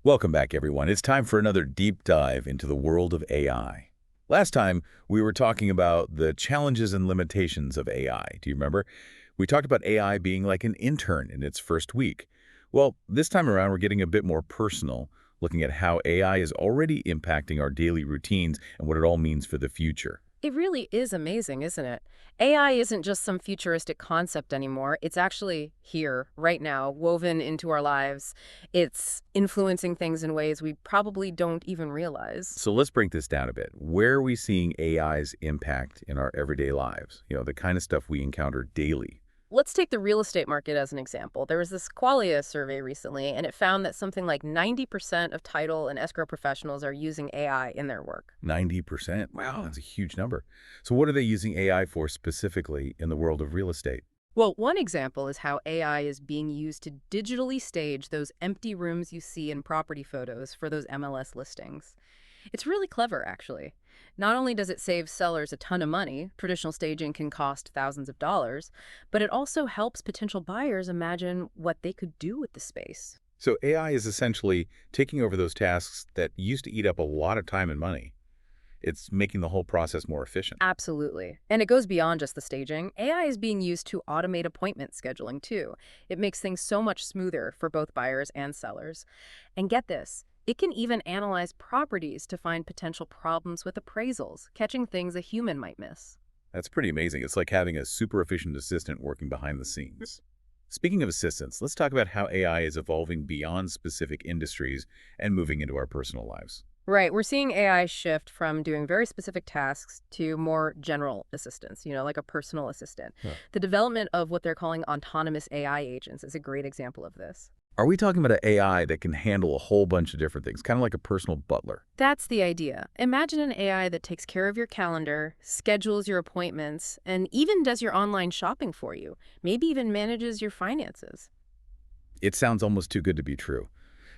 Welcome back, everyone. It's time for another deep dive into the world of AI. Last time, we were talking about the challenges and limitations of AI. Do you remember? We talked about AI being like an intern in its first week. Well, this time around, we're getting a bit more personal, looking at how AI is already impacting our daily routines and what it all means for the future. It really is amazing, isn't it? AI isn't just some futuristic concept anymore. It's actually here, right now, woven into our lives. It's influencing things in ways we probably don't even realize. So let's break this down a bit. Where are we seeing AI's impact in our everyday lives? The kind of stuff we encounter daily. Let's take the real estate market as an example. There was this Qualia survey recently, and it found that something like 90% of title and escrow professionals are using AI in their work. 90%. Wow, that's a huge number. So what are they using AI for specifically in the world of real estate? Well, one example is how AI is being used to digitally stage those empty rooms you see in property photos for those MLS listings. It's really clever, actually. Not only does it save sellers a ton of money, traditional staging can cost thousands of dollars, but it also helps potential buyers imagine what they could do with the space. So AI is essentially taking over those tasks that used to eat up a lot of time and money. It's making the whole process more efficient. Absolutely. And it goes beyond just the staging. AI is being used to automate appointment scheduling, too. It makes things so much smoother for both buyers and sellers. And get this, it can even analyze properties to find potential problems with appraisals, catching things a human might miss. That's pretty amazing. It's like having a super efficient assistant working behind the scenes. Speaking of assistants, let's talk about how AI is evolving beyond specific industries and moving into our personal lives. Right, we're seeing AI shift from doing very specific tasks to more general assistance, like a personal assistant. Huh. The development of what they're calling autonomous AI agents is a great example of this. Are we talking about an AI that can handle a whole bunch of different things, kind of like a personal butler? That's the idea. Imagine an AI that takes care of your calendar, schedules your appointments, and even does your online shopping for you, maybe even manages your finances. It sounds almost too good to be true.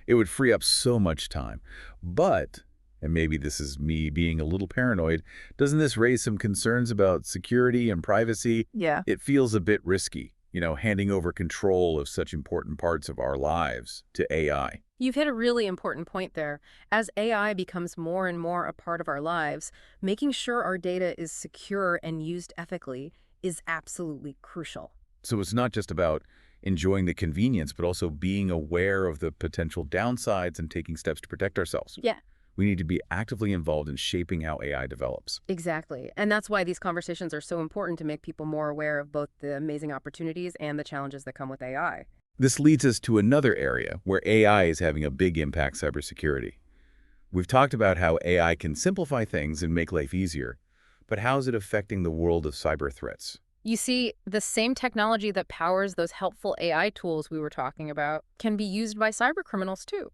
It would free up so much time. But, and maybe this is me being a little paranoid, doesn't this raise some concerns about security and privacy? Yeah. It feels a bit risky, handing over control of such important parts of our lives to AI. You've hit a really important point there. As AI becomes more and more a part of our lives, making sure our data is secure and used ethically is absolutely crucial. So it's not just about enjoying the convenience, but also being aware of the potential downsides and taking steps to protect ourselves. Yeah, We need to be actively involved in shaping how AI develops. exactly. And that's why these conversations are so important to make people more aware of both the amazing opportunities and the challenges that come with AI. This leads us to another area where AI is having a big impact: cybersecurity. We've talked about how AI can simplify things and make life easier, but how is it affecting the world of cyber threats? You see, the same technology that powers those helpful AI tools we were talking about can be used by cybercriminals too.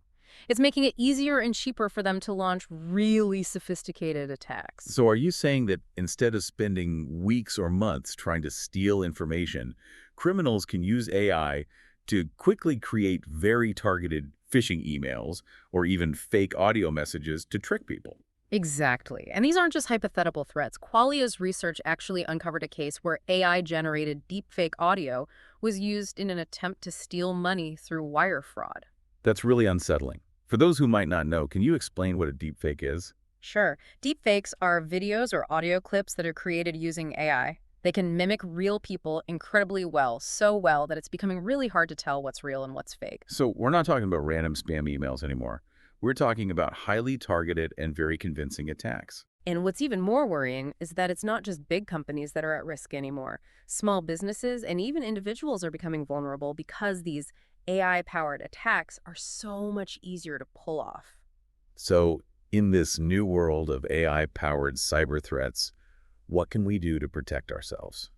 It's making it easier and cheaper for them to launch really sophisticated attacks. So are you saying that instead of spending weeks or months trying to steal information, criminals can use AI to quickly create very targeted phishing emails or even fake audio messages to trick people? Exactly. And these aren't just hypothetical threats. Qualia's research actually uncovered a case where AI-generated deepfake audio was used in an attempt to steal money through wire fraud. That's really unsettling. For those who might not know, can you explain what a deepfake is? Sure, deepfakes are videos or audio clips that are created using AI. They can mimic real people incredibly well, so well that it's becoming really hard to tell what's real and what's fake. So we're not talking about random spam emails anymore. We're talking about highly targeted and very convincing attacks. And what's even more worrying is that it's not just big companies that are at risk anymore. Small businesses and even individuals are becoming vulnerable because these AI-powered attacks are so much easier to pull off. So in this new world of AI-powered cyber threats, what can we do to protect ourselves?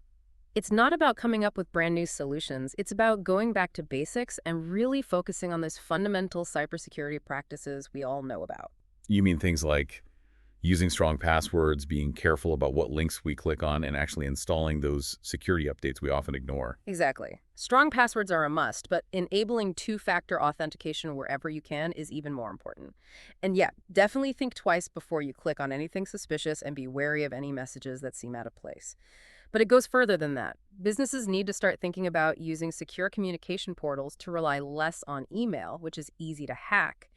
It's not about coming up with brand new solutions. It's about going back to basics and really focusing on those fundamental cybersecurity practices we all know about. You mean things like using strong passwords, being careful about what links we click on, and actually installing those security updates we often ignore. Exactly. Strong passwords are a must, but enabling two-factor authentication wherever you can is even more important. And yeah, definitely think twice before you click on anything suspicious and be wary of any messages that seem out of place. But it goes further than that. Businesses need to start thinking about using secure communication portals to rely less on email, which is easy to hack,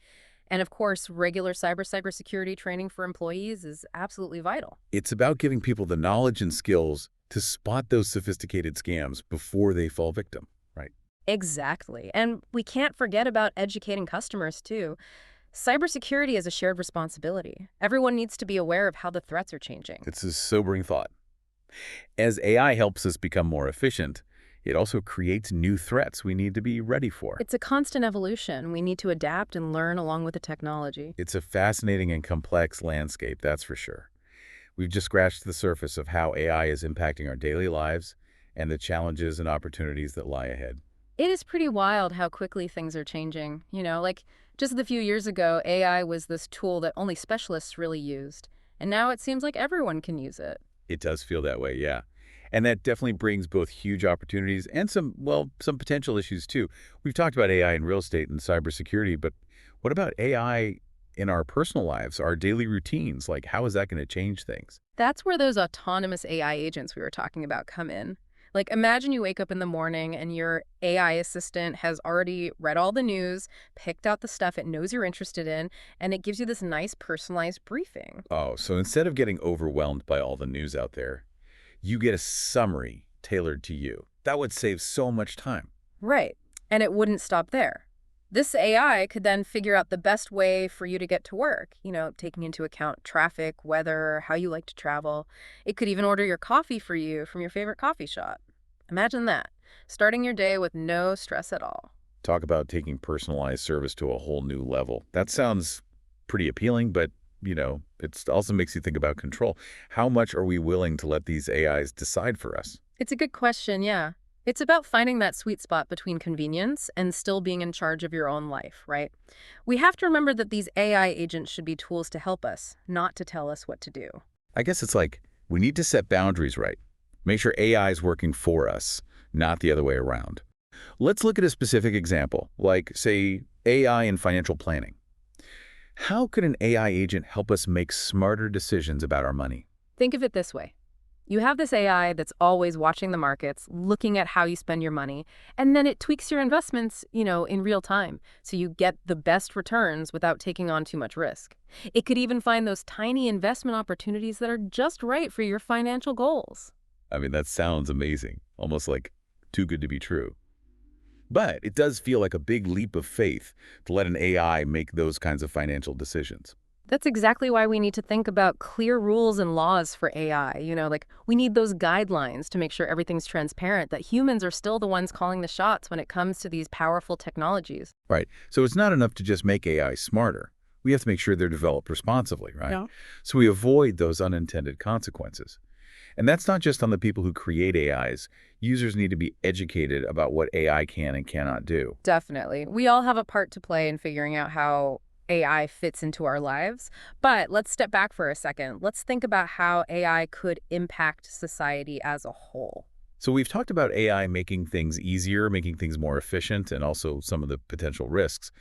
And of course, regular cybersecurity training for employees is absolutely vital. It's about giving people the knowledge and skills to spot those sophisticated scams before they fall victim, right? Exactly. And we can't forget about educating customers, too. Cybersecurity is a shared responsibility. Everyone needs to be aware of how the threats are changing. It's a sobering thought. As AI helps us become more efficient, it also creates new threats we need to be ready for. It's a constant evolution. We need to adapt and learn along with the technology. It's a fascinating and complex landscape, that's for sure. We've just scratched the surface of how AI is impacting our daily lives and the challenges and opportunities that lie ahead. It is pretty wild how quickly things are changing. Like just a few years ago, AI was this tool that only specialists really used. And now it seems like everyone can use it. It does feel that way, yeah. And that definitely brings both huge opportunities and some potential issues too. We've talked about AI in real estate and cybersecurity, but what about AI in our personal lives, our daily routines? Like, how is that going to change things? That's where those autonomous AI agents we were talking about come in. Like, imagine you wake up in the morning and your AI assistant has already read all the news, picked out the stuff it knows you're interested in, and it gives you this nice personalized briefing. Oh, so instead of getting overwhelmed by all the news out there, you get a summary tailored to you. That would save so much time. Right. And it wouldn't stop there. This AI could then figure out the best way for you to get to work, taking into account traffic, weather, how you like to travel. It could even order your coffee for you from your favorite coffee shop. Imagine that, starting your day with no stress at all. Talk about taking personalized service to a whole new level. That sounds pretty appealing, but, it also makes you think about control. How much are we willing to let these AIs decide for us? It's a good question, yeah. It's about finding that sweet spot between convenience and still being in charge of your own life, right? We have to remember that these AI agents should be tools to help us, not to tell us what to do. I guess it's like we need to set boundaries right. Make sure AI is working for us, not the other way around. Let's look at a specific example, like, say, AI in financial planning. How could an AI agent help us make smarter decisions about our money? Think of it this way. You have this AI that's always watching the markets, looking at how you spend your money, and then it tweaks your investments, in real time, so you get the best returns without taking on too much risk. It could even find those tiny investment opportunities that are just right for your financial goals. I mean, that sounds amazing, almost like too good to be true. But it does feel like a big leap of faith to let an AI make those kinds of financial decisions. That's exactly why we need to think about clear rules and laws for AI. Like we need those guidelines to make sure everything's transparent, that humans are still the ones calling the shots when it comes to these powerful technologies. Right. So it's not enough to just make AI smarter. We have to make sure they're developed responsibly, right? Yeah. So we avoid those unintended consequences. And that's not just on the people who create AIs. Users need to be educated about what AI can and cannot do. Definitely. We all have a part to play in figuring out how AI fits into our lives. But let's step back for a second. Let's think about how AI could impact society as a whole. So we've talked about AI making things easier, making things more efficient, and also some of the potential risks.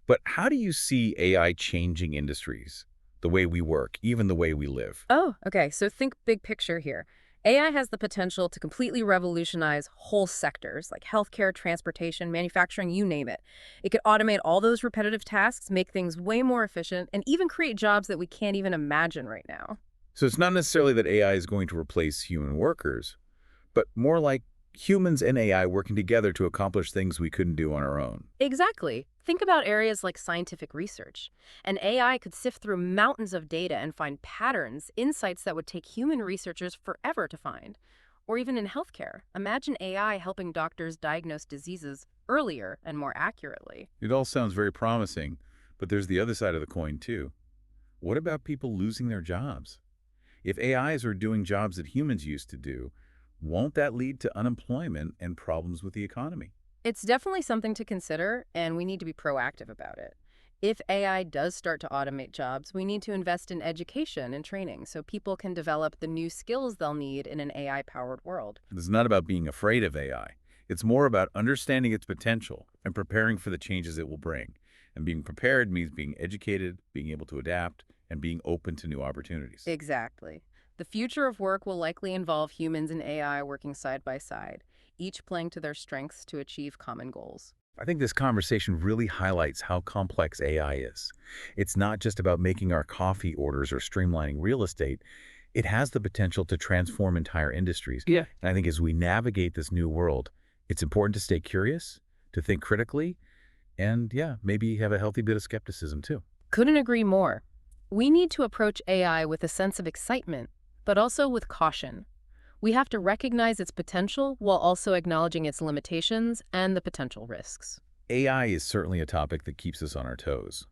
But how do you see AI changing industries, the way we work, even the way we live? Oh, okay. So think big picture here. AI has the potential to completely revolutionize whole sectors like healthcare, transportation, manufacturing, you name it. It could automate all those repetitive tasks, make things way more efficient, and even create jobs that we can't even imagine right now. So it's not necessarily that AI is going to replace human workers, but more like humans and AI working together to accomplish things we couldn't do on our own. Exactly. Think about areas like scientific research. An AI could sift through mountains of data and find patterns, insights that would take human researchers forever to find. Or even in healthcare, imagine AI helping doctors diagnose diseases earlier and more accurately. It all sounds very promising, but there's the other side of the coin too. What about people losing their jobs? If AIs are doing jobs that humans used to do, won't that lead to unemployment and problems with the economy? It's definitely something to consider, and we need to be proactive about it. If AI does start to automate jobs, we need to invest in education and training so people can develop the new skills they'll need in an AI-powered world. It's not about being afraid of AI. It's more about understanding its potential and preparing for the changes it will bring. And being prepared means being educated, being able to adapt, and being open to new opportunities. Exactly. The future of work will likely involve humans and AI working side by side, each playing to their strengths to achieve common goals. I think this conversation really highlights how complex AI is. It's not just about making our coffee orders or streamlining real estate. It has the potential to transform entire industries. Yeah. And I think as we navigate this new world, it's important to stay curious, to think critically, and yeah, maybe have a healthy bit of skepticism too. Couldn't agree more. We need to approach AI with a sense of excitement, but also with caution. We have to recognize its potential while also acknowledging its limitations and the potential risks. AI is certainly a topic that keeps us on our toes.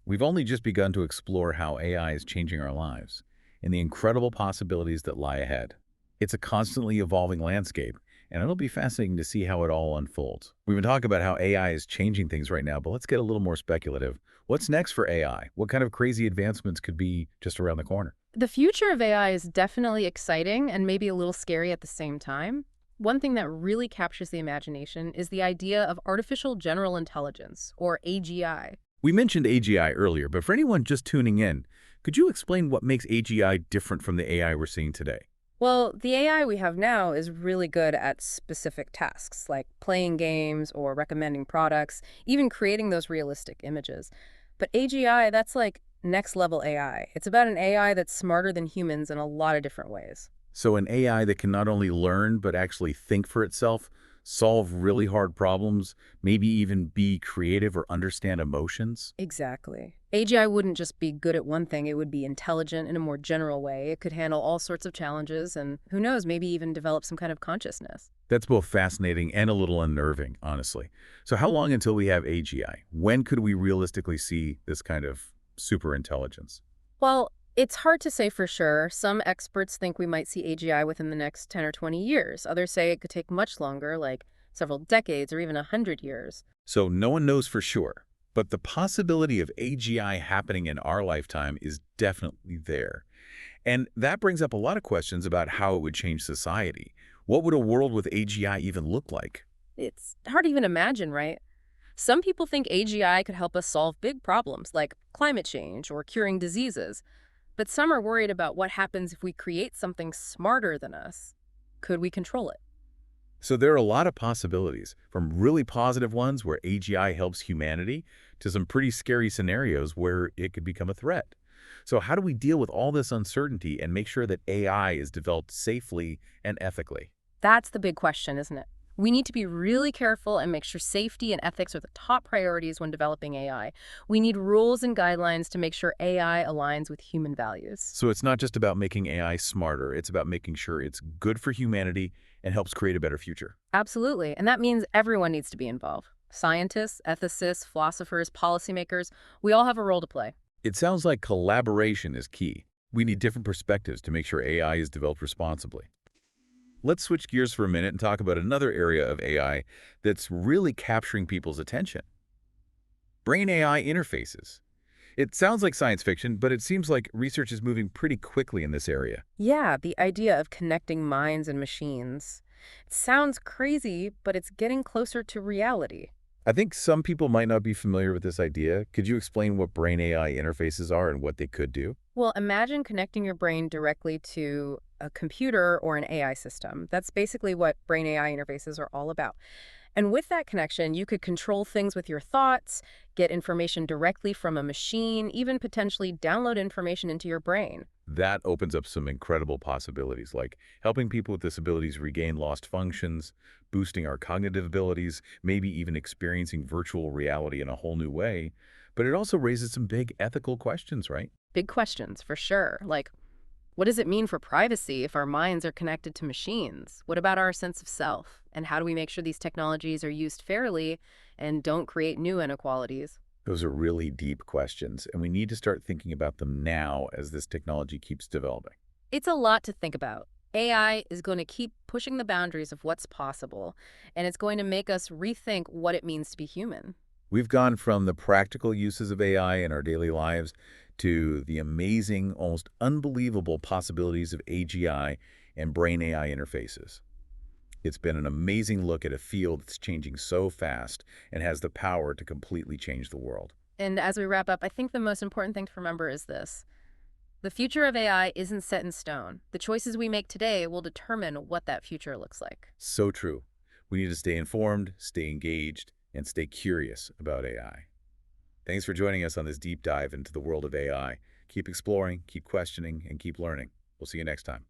We've only just begun to explore how AI is changing our lives and the incredible possibilities that lie ahead. It's a constantly evolving landscape, and it'll be fascinating to see how it all unfolds. We've been talking about how AI is changing things right now, but let's get a little more speculative. What's next for AI? What kind of crazy advancements could be just around the corner? The future of AI is definitely exciting and maybe a little scary at the same time. One thing that really captures the imagination is the idea of artificial general intelligence, or AGI. We mentioned AGI earlier, but for anyone just tuning in, could you explain what makes AGI different from the AI we're seeing today? Well, the AI we have now is really good at specific tasks, like playing games or recommending products, even creating those realistic images. But AGI, that's like next level AI. It's about an AI that's smarter than humans in a lot of different ways. So an AI that can not only learn, but actually think for itself, solve really hard problems, maybe even be creative or understand emotions? Exactly. AGI wouldn't just be good at one thing, it would be intelligent in a more general way. It could handle all sorts of challenges and, who knows, maybe even develop some kind of consciousness. That's both fascinating and a little unnerving, honestly. So how long until we have AGI? When could we realistically see this kind of super intelligence? Well, it's hard to say for sure. Some experts think we might see AGI within the next 10 or 20 years. Others say it could take much longer, like several decades or even 100 years. So no one knows for sure, but the possibility of AGI happening in our lifetime is definitely there. And that brings up a lot of questions about how it would change society. What would a world with AGI even look like? It's hard to even imagine, right? Some people think AGI could help us solve big problems like climate change or curing diseases. But some are worried about what happens if we create something smarter than us. Could we control it? So there are a lot of possibilities, from really positive ones where AGI helps humanity to some pretty scary scenarios where it could become a threat. So how do we deal with all this uncertainty and make sure that AI is developed safely and ethically? That's the big question, isn't it? We need to be really careful and make sure safety and ethics are the top priorities when developing AI. We need rules and guidelines to make sure AI aligns with human values. So it's not just about making AI smarter, it's about making sure it's good for humanity and helps create a better future. Absolutely. And that means everyone needs to be involved. Scientists, ethicists, philosophers, policymakers, we all have a role to play. It sounds like collaboration is key. We need different perspectives to make sure AI is developed responsibly. Let's switch gears for a minute and talk about another area of AI that's really capturing people's attention. Brain AI interfaces. It sounds like science fiction, but it seems like research is moving pretty quickly in this area. Yeah, the idea of connecting minds and machines. It sounds crazy, but it's getting closer to reality. I think some people might not be familiar with this idea. Could you explain what brain AI interfaces are and what they could do? Well, imagine connecting your brain directly to a computer or an AI system. That's basically what brain AI interfaces are all about. And with that connection, you could control things with your thoughts, get information directly from a machine, even potentially download information into your brain. That opens up some incredible possibilities, like helping people with disabilities regain lost functions, boosting our cognitive abilities, maybe even experiencing virtual reality in a whole new way. But it also raises some big ethical questions, right? Big questions, for sure. Like, what does it mean for privacy if our minds are connected to machines? What about our sense of self? And how do we make sure these technologies are used fairly and don't create new inequalities? Those are really deep questions, and we need to start thinking about them now as this technology keeps developing. It's a lot to think about. AI is going to keep pushing the boundaries of what's possible, and it's going to make us rethink what it means to be human. We've gone from the practical uses of AI in our daily lives to the amazing, almost unbelievable possibilities of AGI and brain AI interfaces. It's been an amazing look at a field that's changing so fast and has the power to completely change the world. And as we wrap up, I think the most important thing to remember is this. The future of AI isn't set in stone. The choices we make today will determine what that future looks like. So true. We need to stay informed, stay engaged, and stay curious about AI. Thanks for joining us on this deep dive into the world of AI. Keep exploring, keep questioning, and keep learning. We'll see you next time.